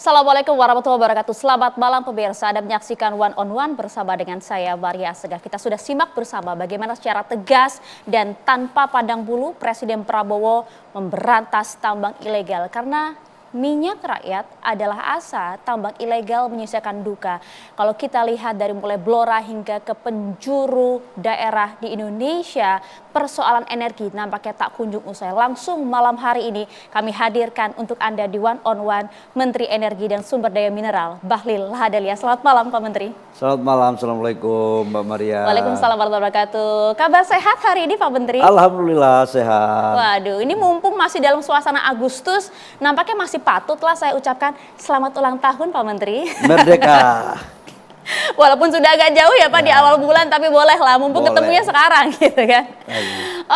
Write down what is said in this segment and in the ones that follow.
Assalamualaikum warahmatullahi wabarakatuh. Selamat malam pemirsa. Anda menyaksikan One on One bersama dengan saya Maria Segaf. Kita sudah simak bersama bagaimana secara tegas dan tanpa pandang bulu Presiden Prabowo memberantas tambang ilegal karena minyak rakyat adalah asa, tambang ilegal menyisakan duka. Kalau kita lihat dari mulai Blora hingga ke penjuru daerah di Indonesia, persoalan energi nampaknya tak kunjung usai. Langsung malam hari ini kami hadirkan untuk Anda di One on One Menteri Energi dan Sumber Daya Mineral Bahlil Lahadalia. Selamat malam Pak Menteri. Selamat malam, Assalamualaikum Mbak Maria. Waalaikumsalam warahmatullahi wabarakatuh. Kabar sehat hari ini Pak Menteri? Alhamdulillah sehat. Waduh, ini mumpung masih dalam suasana Agustus, nampaknya masih patutlah saya ucapkan selamat ulang tahun Pak Menteri. Merdeka. Walaupun sudah agak jauh ya Pak di awal bulan, tapi boleh lah mumpung ketemunya sekarang gitu kan.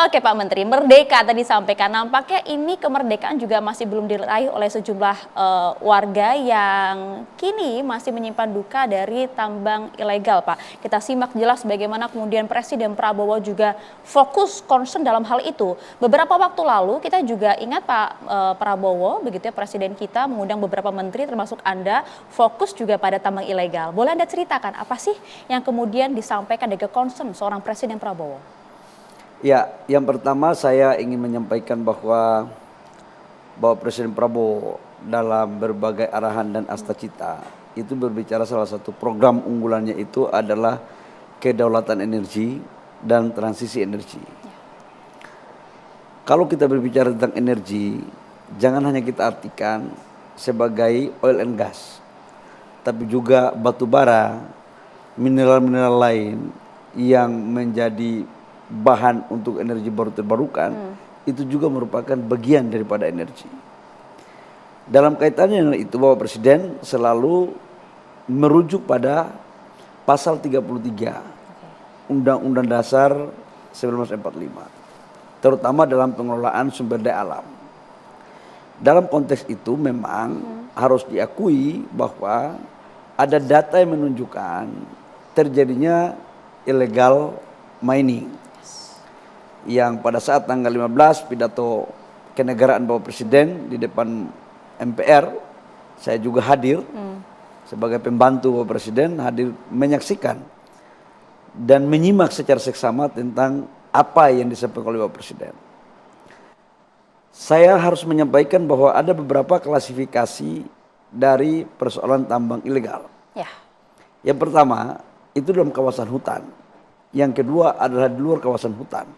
Oke Pak Menteri, merdeka tadi sampaikan, nampaknya ini kemerdekaan juga masih belum diraih oleh sejumlah warga yang kini masih menyimpan duka dari tambang ilegal Pak. Kita simak jelas bagaimana kemudian Presiden Prabowo juga fokus concern dalam hal itu. Beberapa waktu lalu kita juga ingat Pak Prabowo, begitu ya Presiden kita mengundang beberapa menteri termasuk Anda fokus juga pada tambang ilegal. Boleh Anda ceritakan apa sih yang kemudian disampaikan dari concern seorang Presiden Prabowo? Ya, yang pertama saya ingin menyampaikan bahwa Presiden Prabowo dalam berbagai arahan dan astacita itu berbicara salah satu program unggulannya itu adalah kedaulatan energi dan transisi energi. Kalau kita berbicara tentang energi, jangan hanya kita artikan sebagai oil and gas, tapi juga batu bara, mineral-mineral lain yang menjadi bahan untuk energi baru terbarukan, itu juga merupakan bagian daripada energi. Dalam kaitannya dengan itu, Bapak Presiden selalu merujuk pada pasal 33 Undang-Undang Dasar 1945, terutama dalam pengelolaan sumber daya alam. Dalam konteks itu memang harus diakui bahwa ada data yang menunjukkan terjadinya illegal mining. Yang pada saat tanggal 15 pidato kenegaraan Bapak Presiden di depan MPR, saya juga hadir sebagai pembantu Bapak Presiden, hadir menyaksikan dan menyimak secara seksama tentang apa yang disampaikan oleh Bapak Presiden. Saya harus menyampaikan bahwa ada beberapa klasifikasi dari persoalan tambang ilegal. Ya. Yang pertama itu dalam kawasan hutan. Yang kedua adalah di luar kawasan hutan.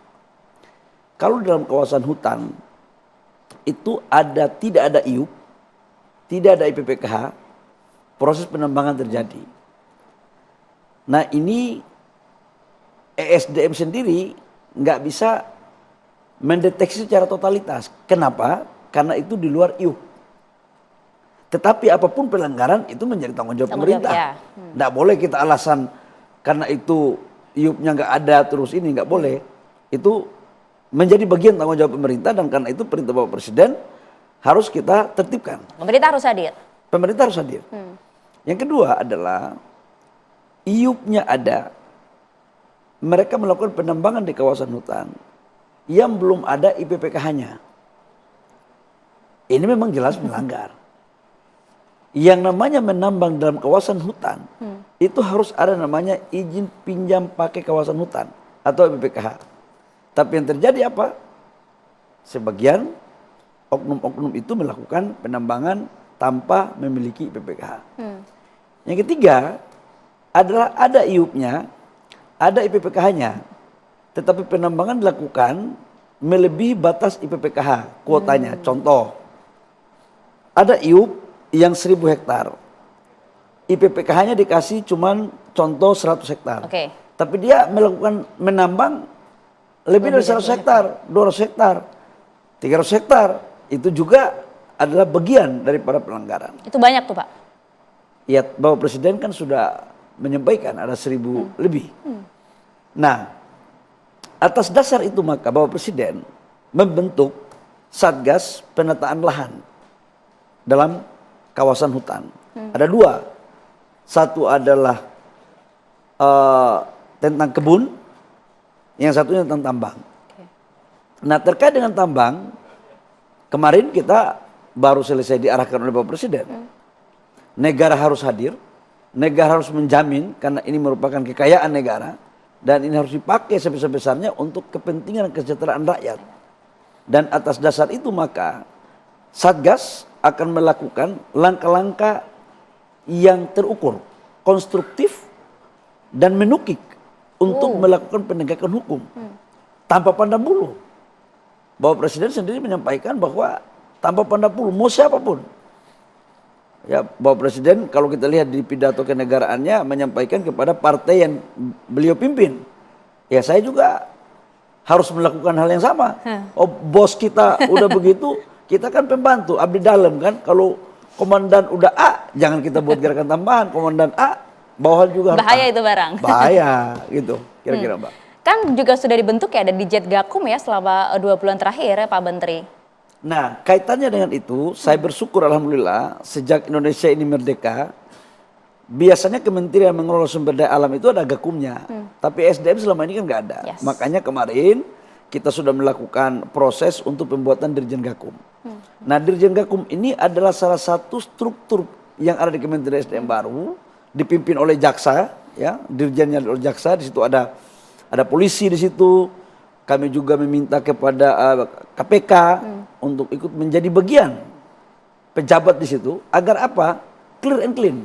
Kalau dalam kawasan hutan itu tidak ada IUP, tidak ada IPPKH, proses penambangan terjadi. Nah ini ESDM sendiri nggak bisa mendeteksi secara totalitas. Kenapa? Karena itu di luar IUP. Tetapi apapun pelanggaran itu menjadi tanggung jawab pemerintah. Nggak boleh kita alasan karena itu IUP-nya nggak ada terus ini nggak boleh. Itu menjadi bagian tanggung jawab pemerintah dan karena itu perintah Bapak Presiden harus kita tertibkan. Pemerintah harus hadir. Pemerintah harus hadir. Yang kedua adalah IUP-nya ada. Mereka melakukan penambangan di kawasan hutan yang belum ada IPPKH-nya. Ini memang jelas melanggar. Yang namanya menambang dalam kawasan hutan itu harus ada namanya izin pinjam pakai kawasan hutan atau IPPKH. Tapi yang terjadi apa? Sebagian oknum-oknum itu melakukan penambangan tanpa memiliki IPPKH. Yang ketiga adalah ada IUP-nya, ada IPPKH-nya, tetapi penambangan dilakukan melebihi batas IPPKH kuotanya. Contoh, ada IUP yang 1000 hektar, IPPKH-nya dikasih cuman contoh 100 hektar. Tapi dia melakukan menambang lebih dari 100 hektar, 200 hektar, 300 hektar. Itu juga adalah bagian daripada pelanggaran. Itu banyak tuh Pak? Ya, Bapak Presiden kan sudah menyampaikan ada 1000 lebih. Nah, atas dasar itu maka Bapak Presiden membentuk Satgas Penataan Lahan dalam kawasan hutan. Ada dua. Satu adalah tentang kebun, yang satunya tentang tambang. Nah terkait dengan tambang, kemarin kita baru selesai diarahkan oleh Bapak Presiden negara harus hadir, negara harus menjamin karena ini merupakan kekayaan negara dan ini harus dipakai sebesar-besarnya untuk kepentingan dan kesejahteraan rakyat. Dan atas dasar itu maka Satgas akan melakukan langkah-langkah yang terukur, konstruktif dan menukik untuk melakukan penegakan hukum tanpa pandang bulu. Bapak Presiden sendiri menyampaikan bahwa tanpa pandang bulu mau siapapun. Ya, Bapak Presiden kalau kita lihat di pidato kenegaraannya menyampaikan kepada partai yang beliau pimpin. Ya saya juga harus melakukan hal yang sama. Oh, bos kita udah begitu, kita kan pembantu, abdi dalam kan. Kalau komandan udah A, jangan kita buat gerakan tambahan. Komandan A, bawahan juga harus Bahaya A. itu barang. Bahaya gitu, kira-kira Mbak. Kan juga sudah dibentuk ya, ada Ditjen Gakum ya selama 2 bulan terakhir ya Pak Menteri. Nah, kaitannya dengan itu, saya bersyukur alhamdulillah sejak Indonesia ini merdeka, biasanya kementerian yang mengelola sumber daya alam itu ada Gakumnya. Tapi SDM selama ini kan nggak ada. Yes. Makanya kemarin kita sudah melakukan proses untuk pembuatan Dirjen Gakum. Nah, Dirjen Gakum ini adalah salah satu struktur yang ada di Kementerian SDM baru, dipimpin oleh jaksa, ya, dirjennya oleh jaksa. Di situ ada polisi di situ. Kami juga meminta kepada KPK untuk ikut menjadi bagian pejabat di situ agar apa? Clear and clean.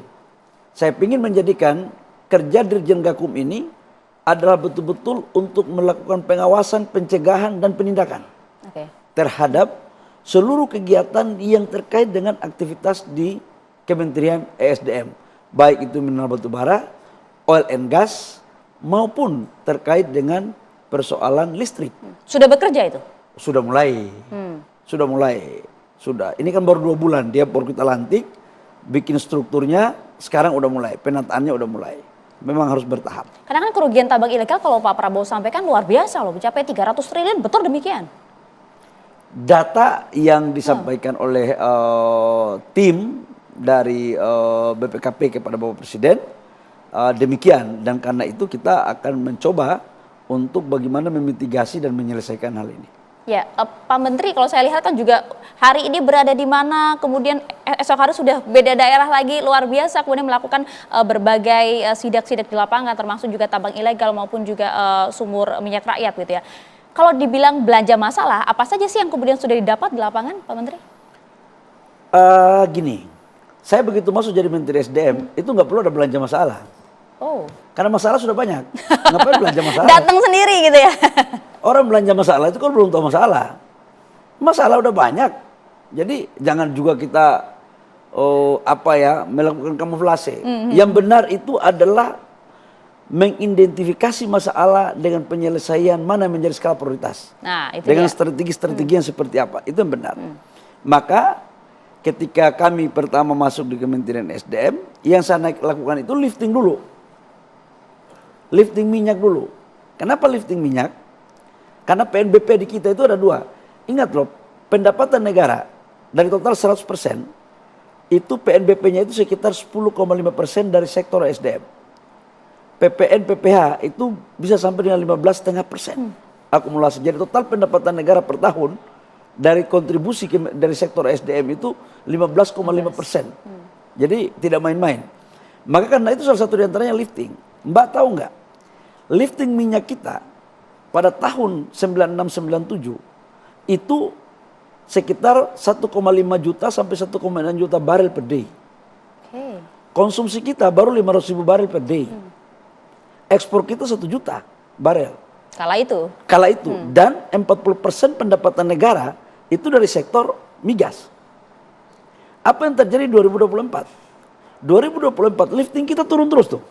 Saya ingin menjadikan kerja Dirjen Gakum ini adalah betul-betul untuk melakukan pengawasan, pencegahan dan penindakan terhadap seluruh kegiatan yang terkait dengan aktivitas di Kementerian ESDM, baik itu mineral batu bara, oil and gas, maupun terkait dengan persoalan listrik. Sudah bekerja itu? Sudah mulai. Sudah. Ini kan baru 2 bulan, dia baru kita lantik, bikin strukturnya, sekarang udah mulai, penataannya udah mulai. Memang harus bertahap. Karena kan kerugian tambang ilegal kalau Pak Prabowo sampaikan luar biasa loh, mencapai 300 triliun, betul demikian? Data yang disampaikan oleh tim dari BPKP kepada Bapak Presiden demikian, dan karena itu kita akan mencoba untuk bagaimana memitigasi dan menyelesaikan hal ini. Ya, Pak Menteri, kalau saya lihat kan juga hari ini berada di mana, kemudian esok hari sudah beda daerah lagi, luar biasa, kemudian melakukan berbagai sidak-sidak di lapangan, termasuk juga tambang ilegal maupun juga sumur minyak rakyat gitu ya. Kalau dibilang belanja masalah, apa saja sih yang kemudian sudah didapat di lapangan, Pak Menteri? Gini, saya begitu masuk jadi Menteri SDM, itu nggak perlu ada belanja masalah. Oh. Karena masalah sudah banyak. Ngapain belanja masalah? Datang sendiri gitu ya. Orang belanja masalah itu kan belum tahu masalah. Masalah udah banyak. Jadi jangan juga kita melakukan kamuflase. Yang benar itu adalah mengidentifikasi masalah dengan penyelesaian mana yang menjadi skala prioritas. Nah, itu dengan dia. strategi-strategi yang seperti apa. Itu yang benar. Maka ketika kami pertama masuk di Kementerian SDM, yang saya lakukan itu lifting dulu. Lifting minyak dulu. Kenapa lifting minyak? Karena PNBP di kita itu ada 2. Ingat loh, pendapatan negara dari total 100%, itu PNBP-nya itu sekitar 10,5% dari sektor SDM. PPN, PPH itu bisa sampai dengan 15,5% akumulasi. Jadi total pendapatan negara per tahun dari kontribusi dari sektor SDM itu 15,5%. Jadi tidak main-main. Maka karena itu salah satu diantaranya lifting. Mbak tahu nggak? Lifting minyak kita pada tahun 96-97 itu sekitar 1,5 juta sampai 1,6 juta barel per day. Konsumsi kita baru 500.000 barel per day. Ekspor kita 1 juta barel. Kala itu. Dan 40% pendapatan negara itu dari sektor migas. Apa yang terjadi 2024? 2024 lifting kita turun terus tuh.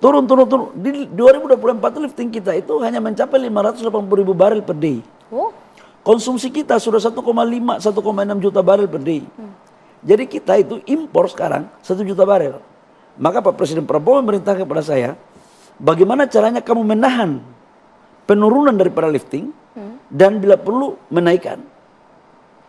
Turun. Di 2024 lifting kita itu hanya mencapai 580.000 barel per day. Konsumsi kita sudah 1,5, 1,6 juta barel per day. Jadi kita itu impor sekarang 1 juta barel. Maka Pak Presiden Prabowo memerintahkan kepada saya, bagaimana caranya kamu menahan penurunan daripada lifting dan bila perlu menaikkan.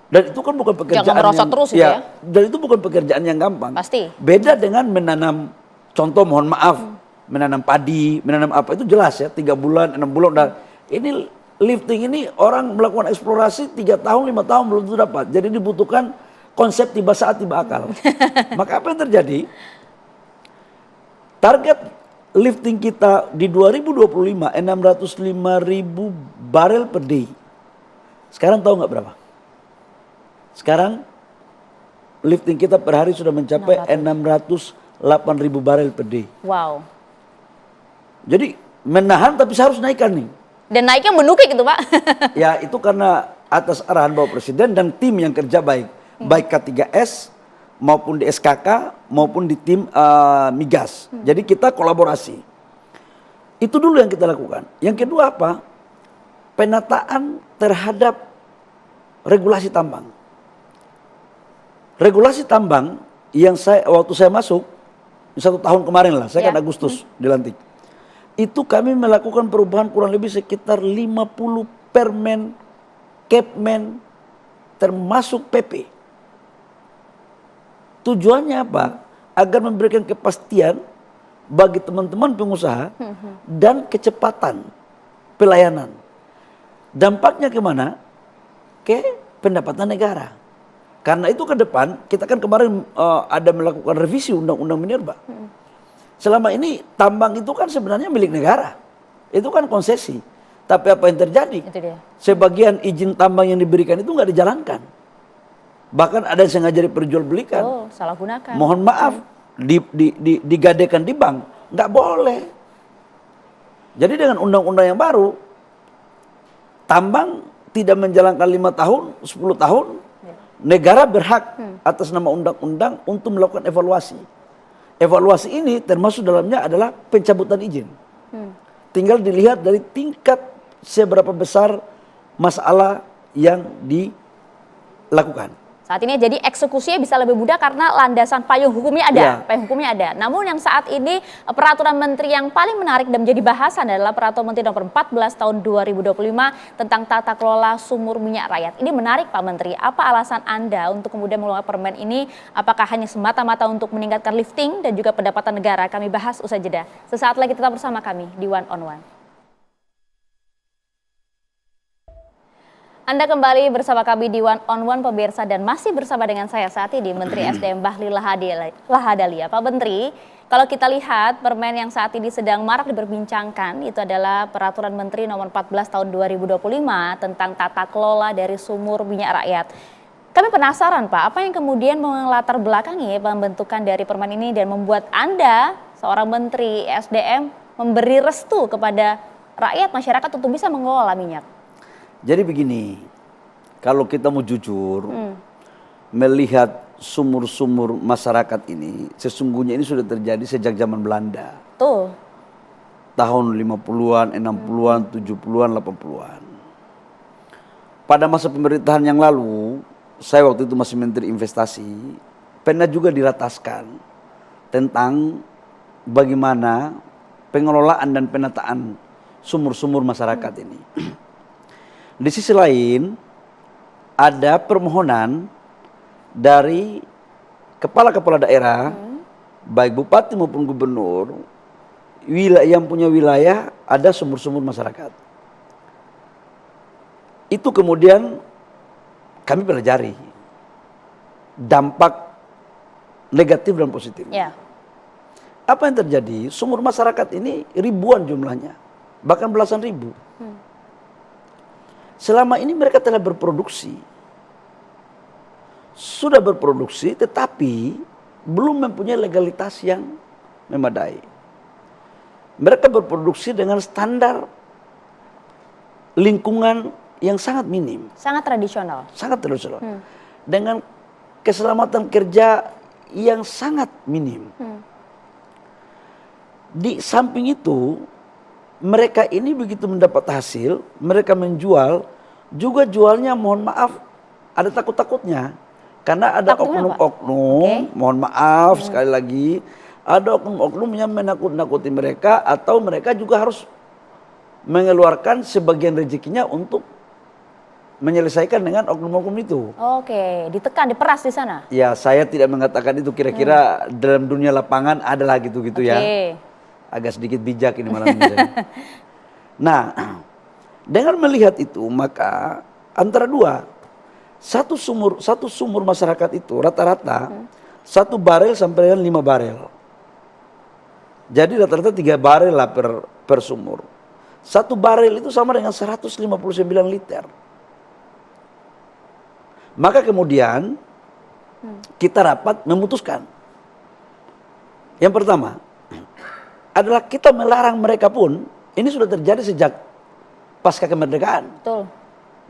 Dan itu kan bukan pekerjaan jangan merosot terus ya. Dan itu bukan pekerjaan yang gampang. Pasti. Beda dengan menanam, contoh mohon maaf, menanam padi, menanam apa itu jelas ya, 3 bulan, 6 bulan. Dan ini lifting ini orang melakukan eksplorasi 3 tahun, 5 tahun belum tentu dapat. Jadi dibutuhkan konsep tiba saat tiba akal. Maka apa yang terjadi? Target lifting kita di 2025 605.000 barel per day. Sekarang tahu nggak berapa? Sekarang lifting kita per hari sudah mencapai 608.000 barel per day. Wow. Jadi menahan tapi saya harus naikkan nih. Dan naiknya menukik itu Pak. Ya itu karena atas arahan Bapak Presiden dan tim yang kerja baik. Baik K3S maupun di SKK maupun di tim migas. Jadi kita kolaborasi. Itu dulu yang kita lakukan. Yang kedua apa? Penataan terhadap regulasi tambang. Regulasi tambang yang waktu saya masuk 1 tahun kemarin lah, saya kan Agustus dilantik. Itu kami melakukan perubahan kurang lebih sekitar 50 permen, Kepmen, termasuk PP. Tujuannya apa? Agar memberikan kepastian bagi teman-teman pengusaha dan kecepatan pelayanan. Dampaknya kemana? Ke pendapatan negara. Karena itu ke depan, kita kan kemarin ada melakukan revisi Undang-Undang Minerba. Selama ini tambang itu kan sebenarnya milik negara. Itu kan konsesi. Tapi apa yang terjadi? Itu dia. Sebagian izin tambang yang diberikan itu nggak dijalankan. Bahkan ada yang sengaja diperjualbelikan. Oh, salah gunakan. Mohon maaf, digadekan di bank. Nggak boleh. Jadi dengan undang-undang yang baru, tambang tidak menjalankan 5 tahun, 10 tahun, negara berhak atas nama undang-undang untuk melakukan evaluasi. Evaluasi ini termasuk dalamnya adalah pencabutan izin. Tinggal dilihat dari tingkat seberapa besar masalah yang dilakukan. Saat ini jadi eksekusinya bisa lebih mudah karena landasan payung hukumnya ada, payung hukumnya ada. Namun yang saat ini peraturan menteri yang paling menarik dan menjadi bahasan adalah peraturan menteri nomor 14 tahun 2025 tentang tata kelola sumur minyak rakyat. Ini menarik Pak Menteri, apa alasan Anda untuk kemudian mengeluarkan permen ini? Apakah hanya semata-mata untuk meningkatkan lifting dan juga pendapatan negara? Kami bahas usai jeda. Sesaat lagi tetap bersama kami di One on One. Anda kembali bersama kami di One on One pemirsa dan masih bersama dengan saya saat ini Menteri SDM Bahlil Lahadalia. Pak Menteri, kalau kita lihat permen yang saat ini sedang marak diperbincangkan itu adalah peraturan Menteri nomor 14 tahun 2025 tentang tata kelola dari sumur minyak rakyat. Kami penasaran Pak, apa yang kemudian melatar belakangi pembentukan dari permen ini dan membuat Anda seorang Menteri SDM memberi restu kepada rakyat masyarakat untuk bisa mengelola minyak? Jadi begini, kalau kita mau jujur, melihat sumur-sumur masyarakat ini, sesungguhnya ini sudah terjadi sejak zaman Belanda. Tuh. Tahun 50-an, 60-an, 70-an, 80-an. Pada masa pemerintahan yang lalu, saya waktu itu masih Menteri Investasi, pernah juga dirataskan tentang bagaimana pengelolaan dan penataan sumur-sumur masyarakat ini. Di sisi lain, ada permohonan dari kepala-kepala daerah, baik bupati maupun gubernur, yang punya wilayah ada sumur-sumur masyarakat. Itu kemudian kami pelajari dampak negatif dan positif. Ya. Apa yang terjadi? Sumur masyarakat ini ribuan jumlahnya, bahkan belasan ribu. Selama ini mereka telah berproduksi. Sudah berproduksi tetapi belum mempunyai legalitas yang memadai. Mereka berproduksi dengan standar lingkungan yang sangat minim. Sangat tradisional. Sangat tradisional. Dengan keselamatan kerja yang sangat minim. Di samping itu, mereka ini begitu mendapat hasil, mereka menjual, juga jualnya mohon maaf, ada takut-takutnya. Karena ada oknum-oknum, mohon maaf sekali lagi, ada oknum-oknum yang menakut-nakuti mereka, atau mereka juga harus mengeluarkan sebagian rezekinya untuk menyelesaikan dengan oknum-oknum itu. Oke, ditekan, diperas di sana? Ya, saya tidak mengatakan itu, kira-kira dalam dunia lapangan adalah gitu-gitu ya. Agak sedikit bijak ini malam ini. Nah, dengan melihat itu maka antara dua, satu sumur masyarakat itu rata-rata 1 barel sampai dengan 5 barel. Jadi rata-rata 3 barel lah per sumur. 1 barel itu sama dengan 159 liter. Maka kemudian kita rapat memutuskan. Yang pertama adalah kita melarang mereka pun, ini sudah terjadi sejak pasca kemerdekaan. Betul.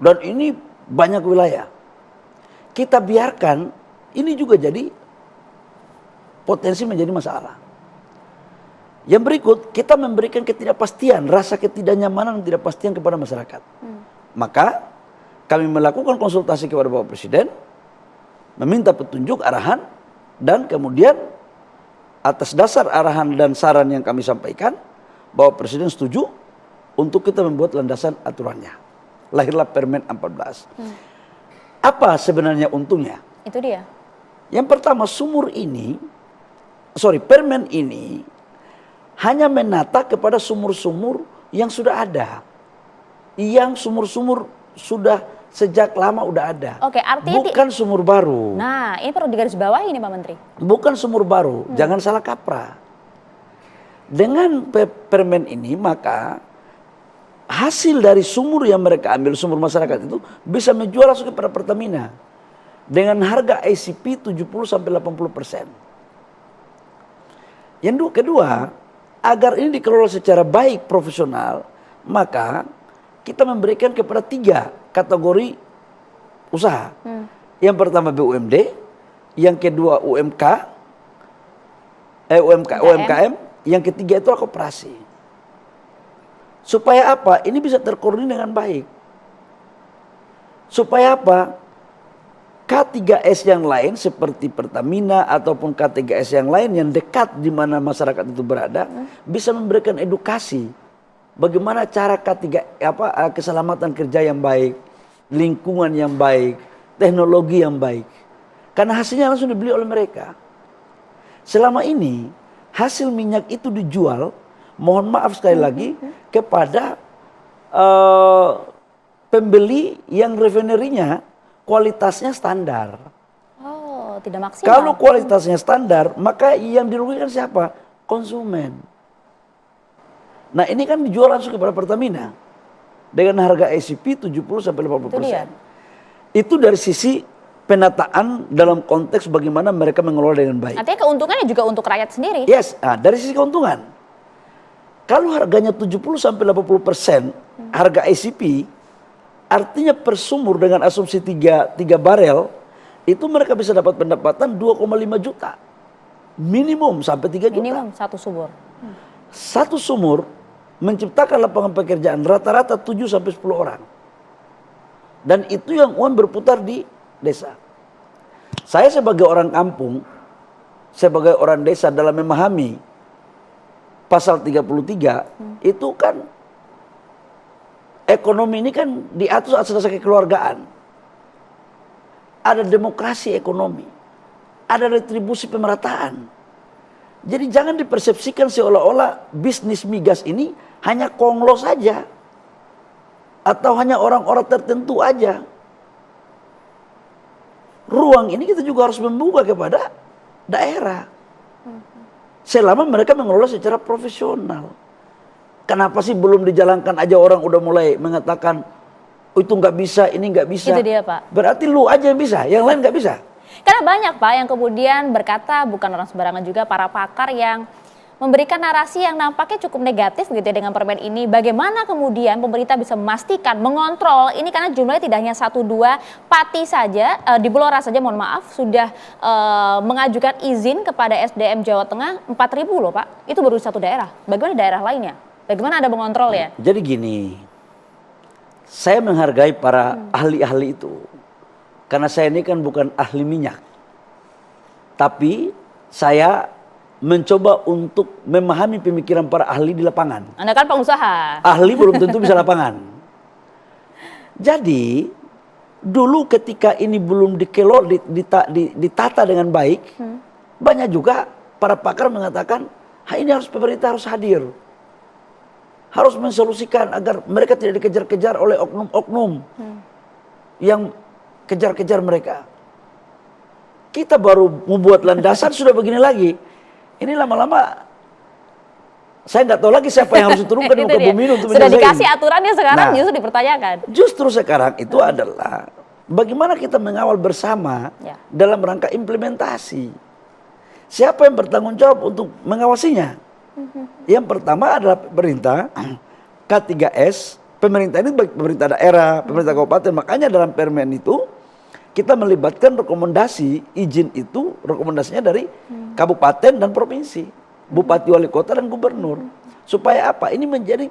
Dan ini banyak wilayah. Kita biarkan ini juga jadi potensi menjadi masalah. Yang berikut, kita memberikan ketidakpastian, rasa ketidaknyamanan dan ketidakpastian kepada masyarakat. Maka kami melakukan konsultasi kepada Bapak Presiden, meminta petunjuk arahan, dan kemudian atas dasar arahan dan saran yang kami sampaikan, Bapak Presiden setuju untuk kita membuat landasan aturannya. Lahirlah Permen 14. Apa sebenarnya untungnya? Itu dia. Yang pertama, Permen ini hanya menata kepada sumur-sumur yang sudah ada. Yang sumur-sumur sudah sejak lama udah ada. Oke, artinya bukan sumur baru. Nah, ini perlu digarisbawahi nih Pak Menteri. Bukan sumur baru, jangan salah kaprah. Dengan permen ini maka hasil dari sumur yang mereka ambil, sumur masyarakat itu bisa menjual langsung kepada Pertamina dengan harga ICP 70-80%. Yang kedua, agar ini dikelola secara baik, profesional, maka kita memberikan kepada 3 kategori usaha. Yang pertama BUMD, yang kedua UMKM, yang ketiga itu koperasi. Supaya apa? Ini bisa terkoordinir dengan baik. Supaya apa? K3S yang lain seperti Pertamina ataupun K3S yang lain yang dekat di mana masyarakat itu berada bisa memberikan edukasi bagaimana cara keselamatan kerja yang baik, lingkungan yang baik, teknologi yang baik. Karena hasilnya langsung dibeli oleh mereka. Selama ini hasil minyak itu dijual, mohon maaf sekali lagi, kepada pembeli yang refinerinya kualitasnya standar. Oh, tidak maksimal. Kalau kualitasnya standar, maka yang dirugikan siapa? Konsumen. Nah, ini kan dijual langsung kepada Pertamina dengan harga ICP 70-80%. Itu dari sisi penataan dalam konteks bagaimana mereka mengelola dengan baik. Artinya keuntungannya juga untuk rakyat sendiri. Yes, dari sisi keuntungan. Kalau harganya 70-80% harga ICP, artinya per sumur dengan asumsi 3 barel, itu mereka bisa dapat pendapatan 2,5 juta. Minimum sampai 3 juta. Minimum satu sumur. Satu sumur menciptakan lapangan pekerjaan rata-rata 7-10 orang. Dan itu yang uang berputar di desa. Saya sebagai orang kampung, sebagai orang desa dalam memahami pasal 33, itu kan ekonomi ini kan diatur atas dasar kekeluargaan. Ada demokrasi ekonomi. Ada retribusi pemerataan. Jadi jangan dipersepsikan seolah-olah bisnis migas ini hanya konglo saja. Atau hanya orang-orang tertentu aja. Ruang ini kita juga harus membuka kepada daerah. Selama mereka mengelola secara profesional. Kenapa sih belum dijalankan aja orang udah mulai mengatakan oh, itu nggak bisa, ini nggak bisa. Itu dia Pak. Berarti lu aja yang bisa, yang lain nggak bisa. Karena banyak Pak yang kemudian berkata, bukan orang sembarangan juga, para pakar yang memberikan narasi yang nampaknya cukup negatif gitu ya dengan permen ini. Bagaimana kemudian pemerintah bisa memastikan, mengontrol ini karena jumlahnya tidak hanya 1-2 Pati saja, di Blora saja mohon maaf sudah mengajukan izin kepada SDM Jawa Tengah 4.000 loh Pak. Itu baru satu daerah. Bagaimana daerah lainnya? Bagaimana Anda mengontrol ya? Jadi gini, saya menghargai para ahli-ahli itu. Karena saya ini kan bukan ahli minyak. Tapi saya mencoba untuk memahami pemikiran para ahli di lapangan. Anda kan pengusaha. Ahli belum tentu bisa lapangan. Jadi, dulu ketika ini belum ditata dengan baik, banyak juga para pakar mengatakan, ini harus pemerintah harus hadir. Harus mensolusikan agar mereka tidak dikejar-kejar oleh oknum-oknum yang kejar-kejar mereka. Kita baru membuat landasan sudah begini lagi. Ini lama-lama saya nggak tahu lagi siapa yang harus diturunkan di muka bumi untuk sudah menyelesaikan. dikasih aturannya sekarang justru dipertanyakan. Justru sekarang itu adalah bagaimana kita mengawal bersama dalam rangka implementasi. Siapa yang bertanggung jawab untuk mengawasinya? Yang pertama adalah pemerintah, K3S, pemerintah ini baik pemerintah daerah, pemerintah kabupaten. Makanya dalam permen itu kita melibatkan rekomendasi izin itu, rekomendasinya dari kabupaten dan provinsi, bupati, wali kota dan gubernur. Supaya apa? Ini menjadi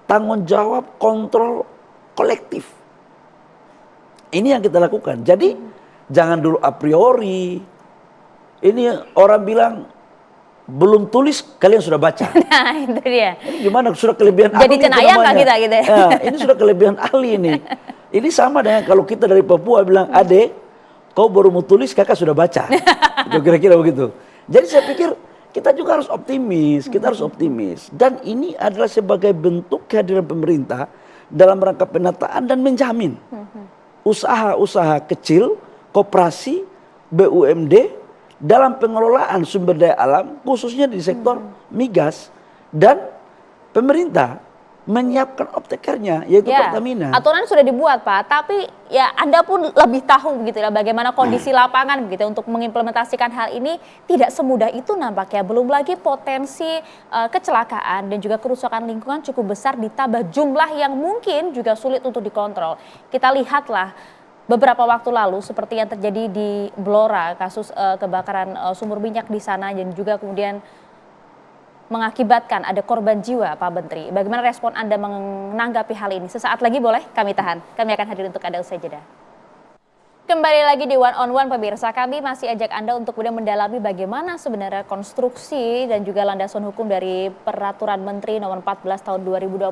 tanggung jawab kontrol kolektif. Ini yang kita lakukan. Jadi jangan dulu a priori. Ini orang bilang belum tulis kalian sudah baca. Nah itu dia. Ini gimana sudah kelebihan jadi ahli cenayang nggak kita gitu ya? Ya, ini sudah kelebihan ahli ini. Ini sama dengan kalau kita dari Papua bilang, adek kau baru mau tulis kakak sudah baca. Itu kira-kira begitu. Jadi saya pikir kita juga harus optimis. Kita harus optimis. Dan ini adalah sebagai bentuk kehadiran pemerintah dalam rangka penataan dan menjamin usaha-usaha kecil, koperasi, BUMD dalam pengelolaan sumber daya alam khususnya di sektor migas, dan pemerintah menyiapkan off-takernya yaitu Pertamina. Aturan sudah dibuat Pak, tapi ya Anda pun lebih tahu begitu ya bagaimana kondisi lapangan begitu untuk mengimplementasikan hal ini tidak semudah itu nampaknya. Belum lagi potensi kecelakaan dan juga kerusakan lingkungan cukup besar ditambah jumlah yang mungkin juga sulit untuk dikontrol. Kita lihatlah beberapa waktu lalu seperti yang terjadi di Blora, kasus kebakaran sumur minyak di sana dan juga kemudian mengakibatkan ada korban jiwa Pak Menteri. Bagaimana respon Anda menanggapi hal ini? Sesaat lagi boleh kami tahan. Kami akan hadir untuk Anda usai jeda. Kembali lagi di One on One pemirsa, kami masih ajak Anda untuk kemudian mendalami bagaimana sebenarnya konstruksi dan juga landasan hukum dari Peraturan Menteri Nomor 14 Tahun 2025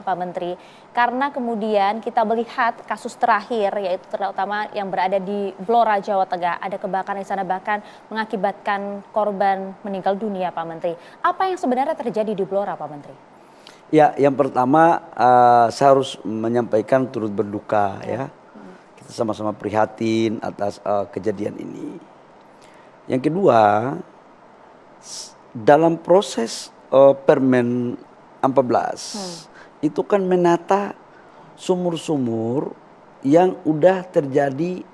Pak Menteri. Karena kemudian kita melihat kasus terakhir yaitu terutama yang berada di Blora Jawa Tengah, ada kebakaran di sana bahkan mengakibatkan korban meninggal dunia Pak Menteri. Apa yang sebenarnya terjadi di Blora Pak Menteri? Ya, yang pertama saya harus menyampaikan turut berduka ya. Kita sama-sama prihatin atas kejadian ini. Yang kedua, dalam proses Permen 14 itu kan menata sumur-sumur yang udah terjadi,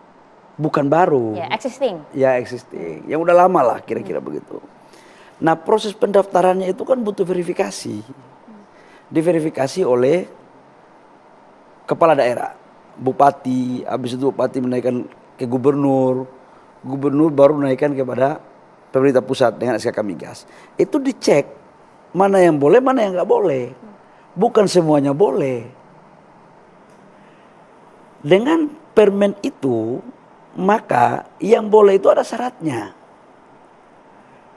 bukan baru. Ya, existing. Ya, existing. Yang udah lama lah kira-kira begitu. Nah, proses pendaftarannya itu kan butuh verifikasi. Diverifikasi oleh kepala daerah. Bupati, habis itu bupati menaikkan ke gubernur, gubernur baru menaikkan kepada pemerintah pusat dengan SKK Migas. Itu dicek mana yang boleh, mana yang nggak boleh. Bukan semuanya boleh. Dengan permen itu, maka yang boleh itu ada syaratnya.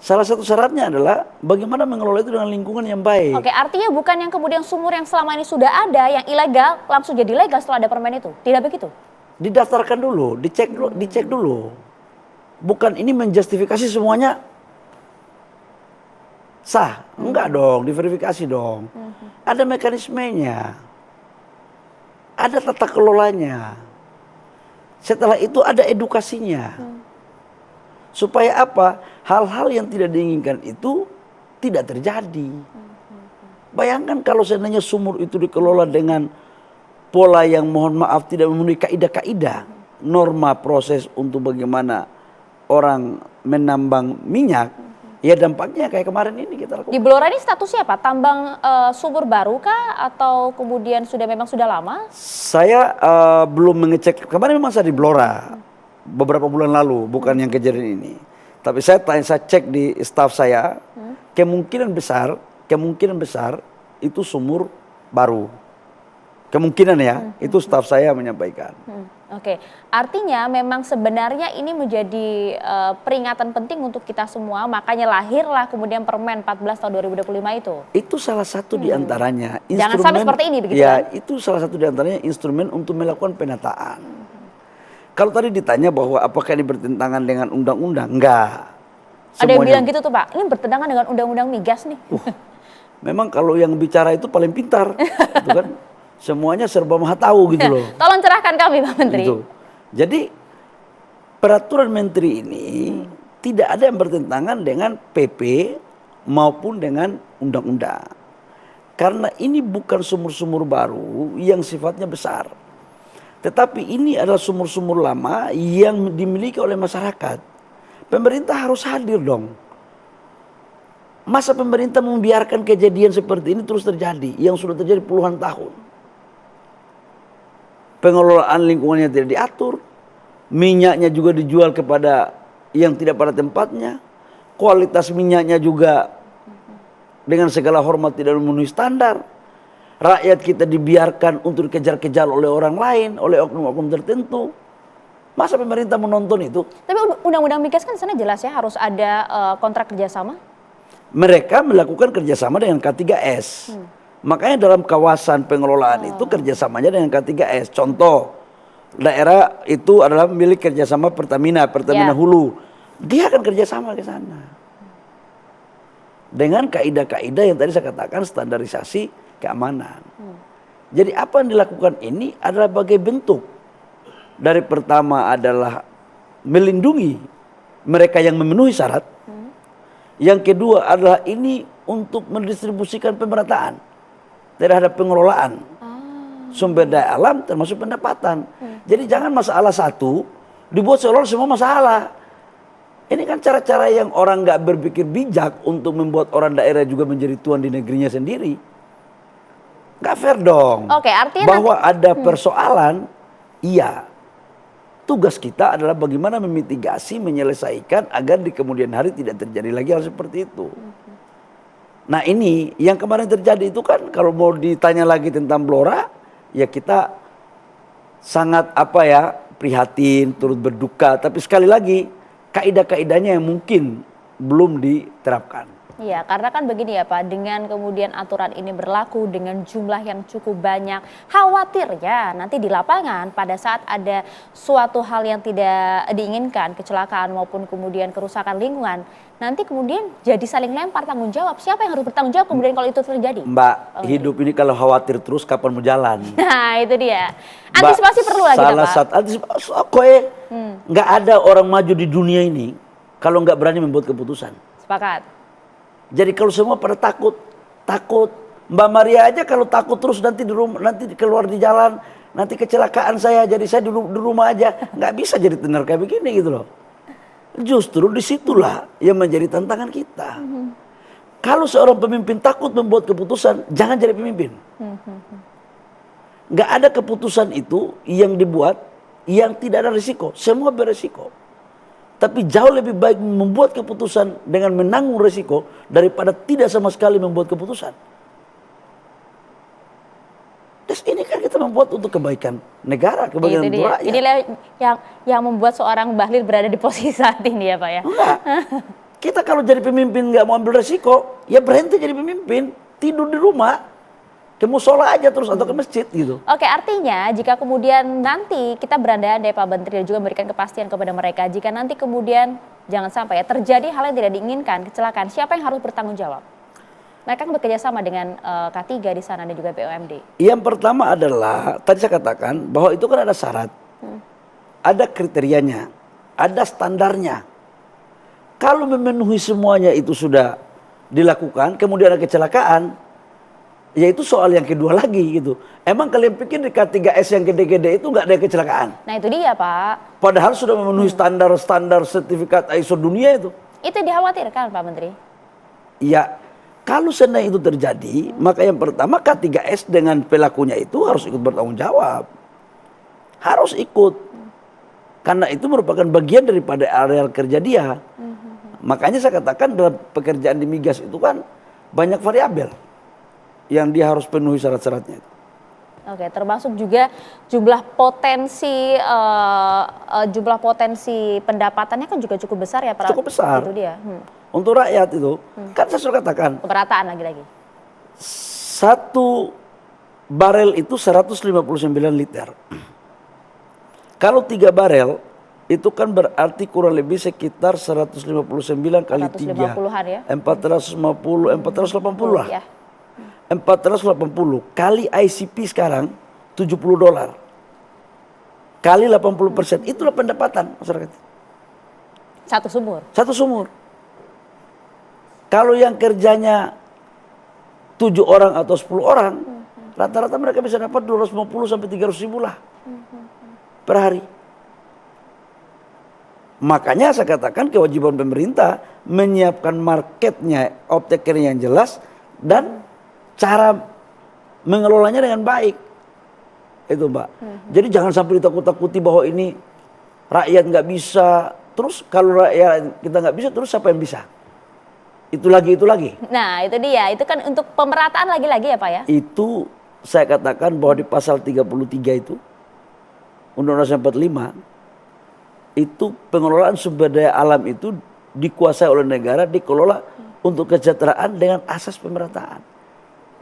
Salah satu syaratnya adalah bagaimana mengelola itu dengan lingkungan yang baik. Oke, artinya bukan yang kemudian sumur yang selama ini sudah ada, yang ilegal, langsung jadi legal setelah ada permen itu. Tidak begitu? Didaftarkan dulu, dicek dulu. Bukan ini menjustifikasi semuanya sah. Enggak dong, diverifikasi dong. Ada mekanismenya. Ada tata kelolanya. Setelah itu ada edukasinya. Supaya apa? Hal-hal yang tidak diinginkan itu tidak terjadi. Bayangkan kalau seandainya sumur itu dikelola dengan pola yang mohon maaf tidak memenuhi kaidah-kaidah, norma proses untuk bagaimana orang menambang minyak, ya dampaknya kayak kemarin ini kita lakukan. Di Blora ini statusnya apa? Tambang sumur baru kah atau kemudian memang sudah lama? Saya belum mengecek, kemarin memang saya di Blora beberapa bulan lalu, bukan yang kejadian ini. Tapi saya cek di staf saya, kemungkinan besar itu sumur baru. Kemungkinan ya, itu staf saya menyampaikan. Oke, artinya memang sebenarnya ini menjadi peringatan penting untuk kita semua, makanya lahirlah kemudian Permen 14 tahun 2025 itu. Itu salah satu diantaranya. Jangan sampai seperti ini begitu ya, kan? itu salah satu diantaranya instrumen untuk melakukan penataan. Kalau tadi ditanya bahwa apakah ini bertentangan dengan undang-undang, enggak. Ada yang bilang gitu tuh Pak, ini bertentangan dengan undang-undang migas nih. Memang kalau yang bicara itu paling pintar, gitu kan? Semuanya serba maha tahu gitu loh. Tolong cerahkan kami Pak Menteri. Gitu. Jadi peraturan menteri ini tidak ada yang bertentangan dengan PP maupun dengan undang-undang. Karena ini bukan sumur-sumur baru yang sifatnya besar. Tetapi ini adalah sumur-sumur lama yang dimiliki oleh masyarakat. Pemerintah harus hadir dong. Masa pemerintah membiarkan kejadian seperti ini terus terjadi, yang sudah terjadi puluhan tahun. Pengelolaan lingkungannya tidak diatur, minyaknya juga dijual kepada yang tidak pada tempatnya, kualitas minyaknya juga dengan segala hormat tidak memenuhi standar. Rakyat kita dibiarkan untuk dikejar-kejar oleh orang lain, oleh oknum-oknum tertentu. Masa pemerintah menonton itu? Tapi undang-undang migas kan sana jelas ya harus ada kontrak kerjasama. Mereka melakukan kerjasama dengan K3S. Makanya dalam kawasan pengelolaan itu kerjasamanya dengan K3S. Contoh, daerah itu adalah milik kerjasama Pertamina Hulu. Dia akan kerjasama ke sana. Dengan kaidah-kaidah yang tadi saya katakan, standarisasi keamanan. Jadi apa yang dilakukan ini adalah sebagai bentuk. Dari pertama adalah melindungi mereka yang memenuhi syarat. Yang kedua adalah ini untuk mendistribusikan pemerataan terhadap pengelolaan sumber daya alam termasuk pendapatan. Jadi jangan masalah satu dibuat seolah semua masalah. Ini kan cara-cara yang orang nggak berpikir bijak untuk membuat orang daerah juga menjadi tuan di negerinya sendiri. Nggak fair dong. Oke, artinya bahwa ada persoalan, iya. Tugas kita adalah bagaimana memitigasi, menyelesaikan agar di kemudian hari tidak terjadi lagi hal seperti itu. Nah ini yang kemarin terjadi itu kan kalau mau ditanya lagi tentang Blora, ya kita sangat prihatin, turut berduka. Tapi sekali lagi kaidah-kaidahnya yang mungkin belum diterapkan. Iya, karena kan begini ya Pak, dengan kemudian aturan ini berlaku dengan jumlah yang cukup banyak, khawatirnya nanti di lapangan pada saat ada suatu hal yang tidak diinginkan, kecelakaan maupun kemudian kerusakan lingkungan, nanti kemudian jadi saling lempar tanggung jawab. Siapa yang harus bertanggung jawab kemudian kalau itu terjadi? Mbak, hidup ini kalau khawatir terus kapan mau jalan? Nah itu dia. Antisipasi perlu lagi salah Pak. satu antisipasi, nggak ada orang maju di dunia ini kalau nggak berani membuat keputusan. Sepakat. Jadi kalau semua pada takut. Mbak Maria aja kalau takut terus nanti di rumah, nanti keluar di jalan, nanti kecelakaan saya, jadi saya di rumah aja, nggak bisa jadi tenar kayak begini gitu loh. Justru disitulah yang menjadi tantangan kita. Kalau seorang pemimpin takut membuat keputusan, jangan jadi pemimpin. Nggak ada keputusan itu yang dibuat yang tidak ada risiko, semua beresiko. Tapi jauh lebih baik membuat keputusan dengan menanggung risiko daripada tidak sama sekali membuat keputusan. Terus ini kan kita membuat untuk kebaikan negara, kebaikan untuk rakyat. Inilah yang membuat seorang Bahlil berada di posisi saat ini ya Pak ya. Enggak. Kita kalau jadi pemimpin nggak mau ambil risiko, ya berhenti jadi pemimpin, tidur di rumah. Ke musola aja terus atau ke masjid gitu. Oke, artinya jika kemudian nanti kita berandai-andai Pak Menteri dan juga memberikan kepastian kepada mereka, jika nanti kemudian jangan sampai ya terjadi hal yang tidak diinginkan, kecelakaan, siapa yang harus bertanggung jawab? Mereka kan bekerja sama dengan K3 di sana dan juga BUMD. Yang pertama adalah tadi saya katakan bahwa itu kan ada syarat, ada kriterianya, ada standarnya. Kalau memenuhi semuanya itu sudah dilakukan, kemudian ada kecelakaan. Ya itu soal yang kedua lagi gitu. Emang kalian pikir di K3S yang gede-gede itu nggak ada kecelakaan? Nah itu dia Pak. Padahal sudah memenuhi standar-standar sertifikat ISO dunia itu. Itu dikhawatirkan Pak Menteri? Ya kalau seandainya itu terjadi, maka yang pertama K3S dengan pelakunya itu harus ikut bertanggung jawab. Harus ikut. Karena itu merupakan bagian daripada areal kerja dia. Makanya saya katakan dalam pekerjaan di migas itu kan banyak variabel yang dia harus penuhi syarat-syaratnya. Oke, termasuk juga jumlah potensi pendapatannya kan juga cukup besar ya Pak. Cukup besar. Itu dia. Untuk rakyat itu, kan saya sudah katakan. Pemerataan lagi-lagi. 1 barel itu 159 liter. Kalau 3 barel itu kan berarti kurang lebih sekitar 159 kali 3. 450-an ya. 450, 480 lah. Ya. 480 kali ICP sekarang $70. kali 80%, itulah pendapatan masyarakat. Satu sumur. Satu sumur. Kalau yang kerjanya 7 orang atau 10 orang, rata-rata mereka bisa dapat 250 sampai 300 ribu lah per hari. Makanya saya katakan kewajiban pemerintah menyiapkan marketnya, off-taker yang jelas, dan cara mengelolanya dengan baik. Itu Mbak. Jadi jangan sampai ditakut-takuti bahwa ini rakyat nggak bisa. Terus kalau rakyat kita nggak bisa, terus siapa yang bisa? Itu lagi. Nah itu dia, itu kan untuk pemerataan lagi-lagi ya Pak ya? Itu saya katakan bahwa di pasal 33 itu, Undang-Undang 45, itu pengelolaan sumber daya alam itu dikuasai oleh negara, dikelola untuk kesejahteraan dengan asas pemerataan.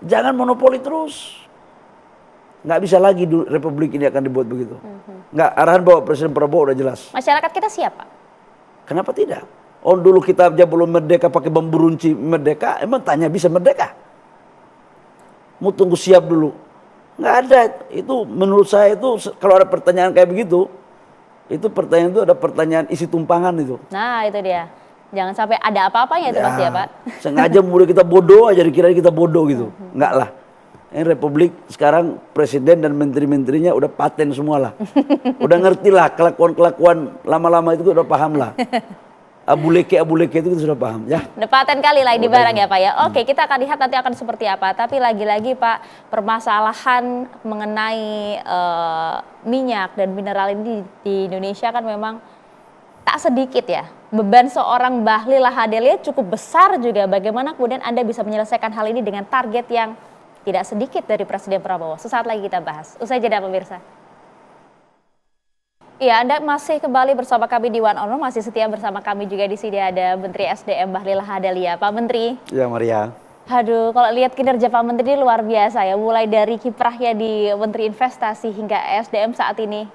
Jangan monopoli terus. Nggak bisa lagi republik ini akan dibuat begitu. Nggak, arahan Bapak Presiden Prabowo udah jelas. Masyarakat kita siap Pak? Kenapa tidak? Oh dulu kita aja belum merdeka pakai bambu runci merdeka, emang tanya bisa merdeka? Mau tunggu siap dulu. Nggak ada. Itu menurut saya itu kalau ada pertanyaan kayak begitu, itu pertanyaan itu ada pertanyaan isi tumpangan itu. Nah itu dia. Jangan sampai ada apa-apanya itu Mas ya Pak. Sengaja mulai kita bodoh aja, dikira kita bodoh gitu. Enggak lah. Ini republik sekarang presiden dan menteri-menterinya udah paten semua lah. Udah ngerti lah kelakuan-kelakuan lama-lama itu udah paham lah. Abuleke itu kita sudah paham ya. Udah paten kali lah di barang ya Pak ya. Oke, kita akan lihat nanti akan seperti apa. Tapi lagi-lagi Pak, permasalahan mengenai minyak dan mineral ini di Indonesia kan memang tak sedikit ya. Beban seorang Bahlil Lahadalia cukup besar juga. Bagaimana kemudian Anda bisa menyelesaikan hal ini dengan target yang tidak sedikit dari Presiden Prabowo? Sesaat lagi kita bahas. Usai jeda pemirsa. Iya, Anda masih kembali bersama kami di One on One, masih setia bersama kami juga di sini ada Menteri SDM Bahlil Lahadalia. Pak Menteri. Ya Maria. Aduh, kalau lihat kinerja Pak Menteri ini luar biasa ya, mulai dari kiprahnya di Menteri Investasi hingga SDM saat ini.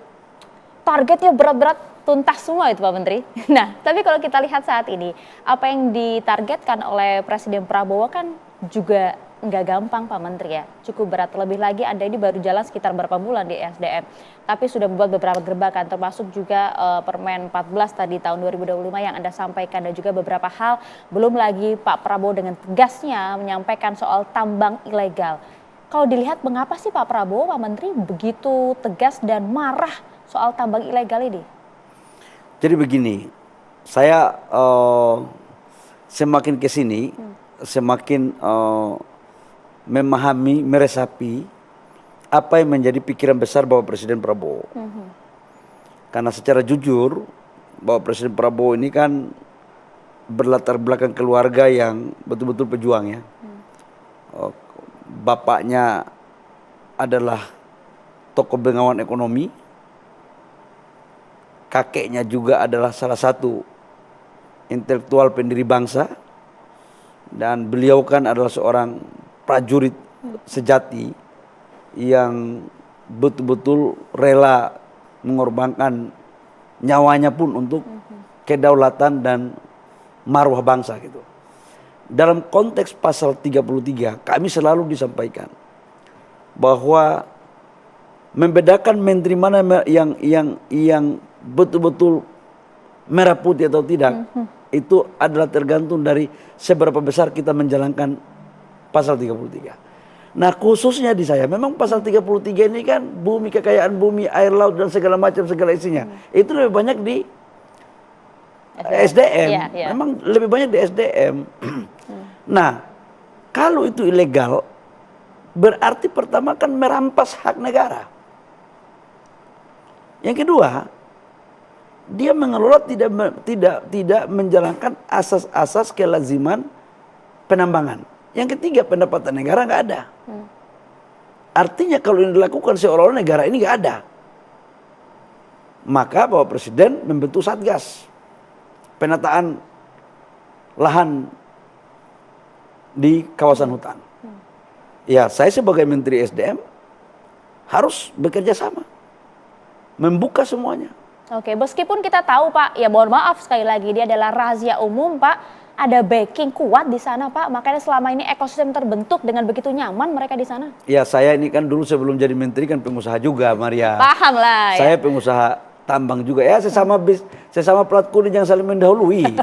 Targetnya berat-berat tuntas semua itu Pak Menteri. Nah, tapi kalau kita lihat saat ini, apa yang ditargetkan oleh Presiden Prabowo kan juga nggak gampang Pak Menteri ya, cukup berat. Terlebih lagi Anda ini baru jalan sekitar berapa bulan di SDM, tapi sudah membuat beberapa gerbakan, termasuk juga Permen 14 tadi tahun 2025 yang Anda sampaikan, dan juga beberapa hal, belum lagi Pak Prabowo dengan tegasnya menyampaikan soal tambang ilegal. Kalau dilihat mengapa sih Pak Prabowo, Pak Menteri begitu tegas dan marah soal tambang ilegal ini? Jadi begini, saya semakin kesini, semakin memahami, meresapi apa yang menjadi pikiran besar Bapak Presiden Prabowo. Karena secara jujur, Bapak Presiden Prabowo ini kan berlatar belakang keluarga yang betul-betul pejuang ya. Bapaknya adalah tokoh bengawan ekonomi, kakeknya juga adalah salah satu intelektual pendiri bangsa, dan beliau kan adalah seorang prajurit sejati yang betul-betul rela mengorbankan nyawanya pun untuk kedaulatan dan marwah bangsa gitu. Dalam konteks pasal 33 kami selalu disampaikan bahwa membedakan menteri mana yang betul-betul merah putih atau tidak itu adalah tergantung dari seberapa besar kita menjalankan pasal 33. Nah khususnya di saya, memang pasal 33 ini kan bumi, kekayaan bumi, air, laut dan segala macam, segala isinya. Itu lebih banyak di SDM. Memang lebih banyak di SDM. Nah kalau itu ilegal, berarti pertama kan merampas hak negara. Yang kedua, dia mengelola tidak menjalankan asas-asas kelaziman penambangan. Yang ketiga, pendapatan negara nggak ada. Artinya kalau ini dilakukan seolah-olah negara ini nggak ada. Maka Bapak Presiden membentuk Satgas penataan lahan di kawasan hutan. Ya, saya sebagai Menteri SDM harus bekerja sama, membuka semuanya. Oke, meskipun kita tahu Pak, ya mohon maaf sekali lagi, dia adalah rahasia umum Pak, ada backing kuat di sana Pak? Makanya selama ini ekosistem terbentuk dengan begitu nyaman mereka di sana. Ya saya ini kan dulu sebelum jadi menteri kan pengusaha juga Maria. Paham lah Saya ya. pengusaha tambang juga ya, sesama plat kuning yang saling mendahului.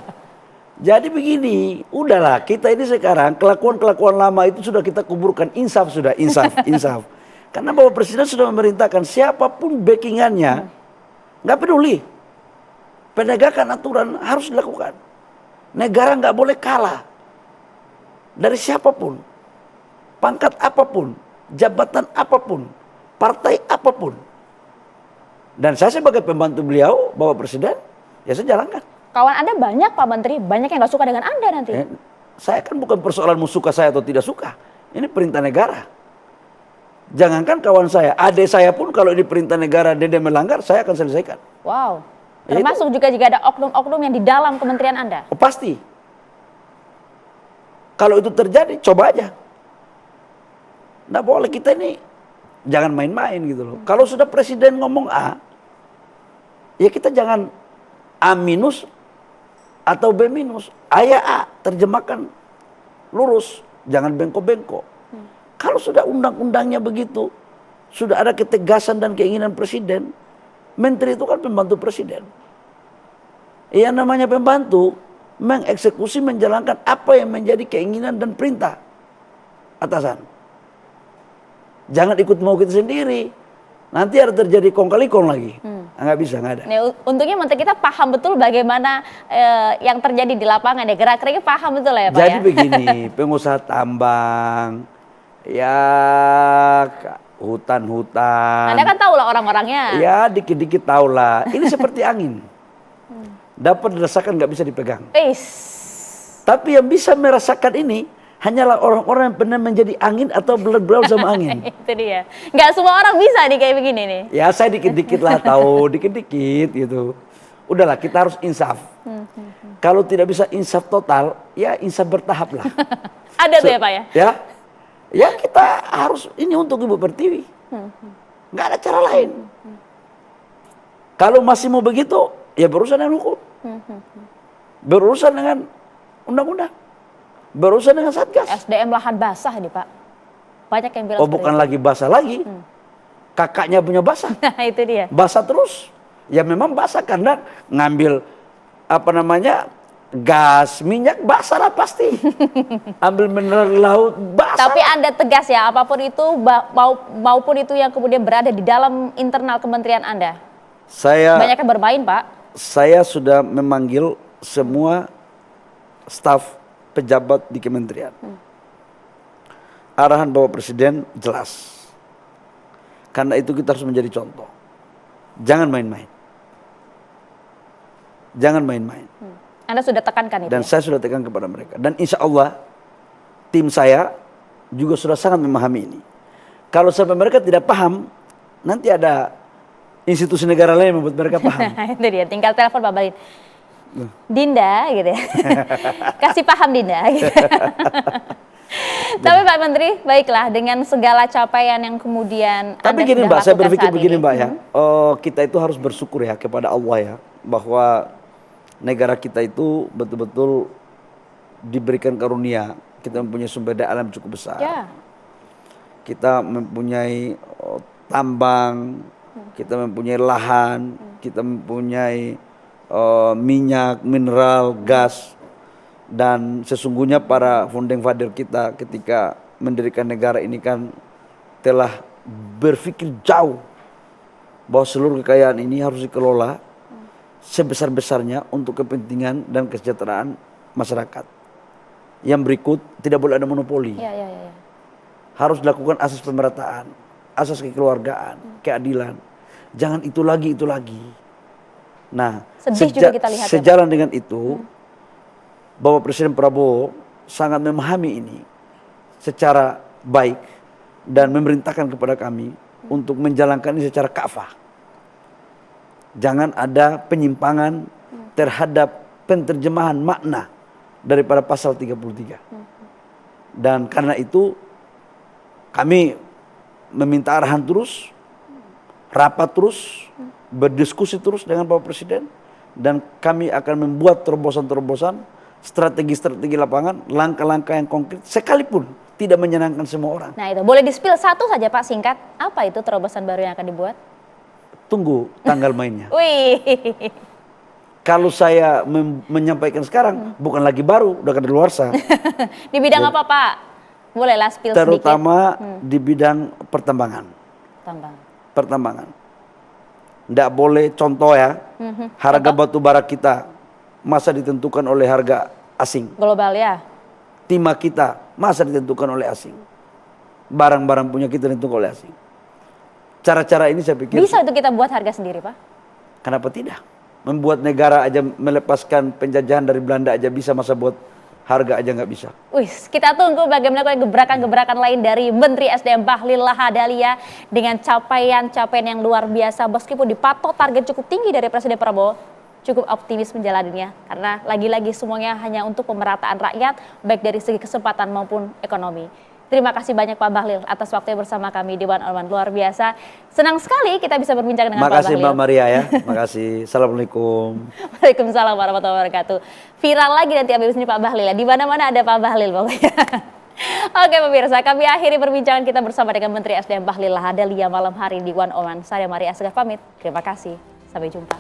Jadi begini, udahlah kita ini sekarang kelakuan-kelakuan lama itu sudah kita kuburkan, insaf sudah, insaf. Karena Bapak Presiden sudah memerintahkan siapapun backingannya, nggak peduli. Penegakan aturan harus dilakukan. Negara nggak boleh kalah dari siapapun, pangkat apapun, jabatan apapun, partai apapun. Dan saya sebagai pembantu beliau, Bapak Presiden, ya saya jalankan. Kawan Anda banyak Pak Menteri, banyak yang nggak suka dengan Anda nanti. Saya kan bukan persoalanmu suka saya atau tidak suka. Ini perintah negara. Jangankan kawan saya, adik saya pun kalau ini perintah negara dia melanggar, saya akan selesaikan. Wow. Ya Termasuk juga jika ada oknum-oknum yang di dalam kementerian Anda. Oh, pasti. Kalau itu terjadi, coba aja. Nggak boleh, kita ini jangan main-main gitu loh. Kalau sudah presiden ngomong A, ya kita jangan A minus atau B minus. A ya A, terjemahkan lurus, jangan bengkok-bengkok. Kalau sudah undang-undangnya begitu, sudah ada ketegasan dan keinginan presiden, menteri itu kan pembantu presiden. Yang namanya pembantu, mengeksekusi, menjalankan apa yang menjadi keinginan dan perintah atasan. Jangan ikut mau kita sendiri. Nanti ada terjadi kong kali kong lagi. Nggak bisa, nggak ada. Nih, untungnya menteri kita paham betul bagaimana yang terjadi di lapangan ya. Gerak-geriknya paham betul ya Pak Jadi ya. begini, pengusaha tambang, ya hutan-hutan. Anda kan tahu lah orang-orangnya. Ya dikit-dikit tahu lah. Ini seperti angin. Dapat dirasakan nggak bisa dipegang. Tapi yang bisa merasakan ini hanyalah orang-orang yang pernah menjadi angin atau berlalu sama angin. Itu dia. Nggak semua orang bisa nih kayak begini nih. Ya saya dikit-dikit lah tahu, dikit-dikit gitu. Udahlah kita harus insaf. Kalau tidak bisa insaf total, ya insaf bertahap lah. Ada tuh ya Pak ya? Ya kita harus ini untuk Ibu Pertiwi. Nggak ada cara lain. Kalau masih mau begitu, ya berurusan dengan hukum. Berurusan dengan undang-undang. Berurusan dengan Satgas. SDM lahan basah nih Pak. Banyak yang bilang Oh bukan lagi basah lagi. Kakaknya punya basah. Nah itu dia. Basah terus. Ya memang basah karena ngambil apa namanya gas, minyak basah lah pasti. Ambil mineral laut basah. Tapi Anda tegas ya, apapun itu maupun itu yang kemudian berada di dalam internal kementerian Anda. Banyak yang bermain Pak. Saya sudah memanggil semua staf pejabat di kementerian. Arahan Bapak Presiden jelas. Karena itu kita harus menjadi contoh. Jangan main-main. Jangan main-main. Anda sudah tekankan itu. Dan ya? saya sudah tekan kepada mereka. Dan insya Allah tim saya juga sudah sangat memahami ini. Kalau sampai mereka tidak paham, nanti ada institusi negara lain yang membuat mereka paham. Itu dia, tinggal telepon Pak Balin. Dinda gitu ya. Kasih paham Dinda gitu. Tapi Pak Menteri, baiklah dengan segala capaian yang kemudian Tapi Anda gini sudah Mbak, saya lakukan berpikir saat begini ini. Mbak ya. Kita itu harus bersyukur ya kepada Allah ya. Bahwa negara kita itu betul-betul diberikan karunia. Kita mempunyai sumber daya alam cukup besar. Ya. Kita mempunyai tambang, kita mempunyai lahan, kita mempunyai minyak, mineral, gas. Dan sesungguhnya para founding father kita ketika mendirikan negara ini kan telah berpikir jauh bahwa seluruh kekayaan ini harus dikelola sebesar-besarnya untuk kepentingan dan kesejahteraan masyarakat. Yang berikut, tidak boleh ada monopoli. Ya. Harus dilakukan asas pemerataan, asas kekeluargaan, keadilan. Jangan itu lagi. Nah, Sedih juga kita lihat ya, sejalan dengan itu, Bapak Presiden Prabowo sangat memahami ini secara baik dan memerintahkan kepada kami untuk menjalankan ini secara kafah. Jangan ada penyimpangan terhadap penterjemahan makna daripada pasal 33. Dan karena itu kami meminta arahan terus, rapat terus, berdiskusi terus dengan Bapak Presiden, dan kami akan membuat terobosan-terobosan strategi-strategi lapangan, langkah-langkah yang konkret, sekalipun tidak menyenangkan semua orang. Nah itu, boleh di-spill satu saja Pak singkat, apa itu terobosan baru yang akan dibuat? Tunggu tanggal mainnya. Wih. Kalau saya menyampaikan sekarang, bukan lagi baru, udah kadaluarsa. Di bidang apa Pak? Bolehlah spill sedikit. Terutama di bidang pertambangan. Pertambangan. Nggak boleh contoh ya, harga batu bara kita masa ditentukan oleh harga asing. Global ya. Timah kita masa ditentukan oleh asing. Barang-barang punya kita ditentukan oleh asing. Cara-cara ini saya pikir bisa itu kita buat harga sendiri Pak? kenapa tidak? Membuat negara aja melepaskan penjajahan dari Belanda aja bisa, masa buat harga aja nggak bisa. Wih, kita tunggu bagaimana gebrakan-gebrakan lain dari Menteri SDM Bahlil Lahadalia dengan capaian-capaian yang luar biasa, meskipun dipatok target cukup tinggi dari Presiden Prabowo. Cukup optimis menjalaninya karena lagi-lagi semuanya hanya untuk pemerataan rakyat, baik dari segi kesempatan maupun ekonomi. Terima kasih banyak Pak Bahlil atas waktunya bersama kami di One on One, luar biasa. Senang sekali kita bisa berbincang dengan Pak Bahlil. Makasih Mbak Maria ya, makasih. Assalamualaikum. Waalaikumsalam warahmatullahi wabarakatuh. Viral lagi nanti abis ini Pak Bahlil ya, di mana-mana ada Pak Bahlil pokoknya. Oke pemirsa, kami akhiri perbincangan kita bersama dengan Menteri SDM Bahlil Lahadalia malam hari di One on One. Saya Maria Asgaf pamit, terima kasih, sampai jumpa.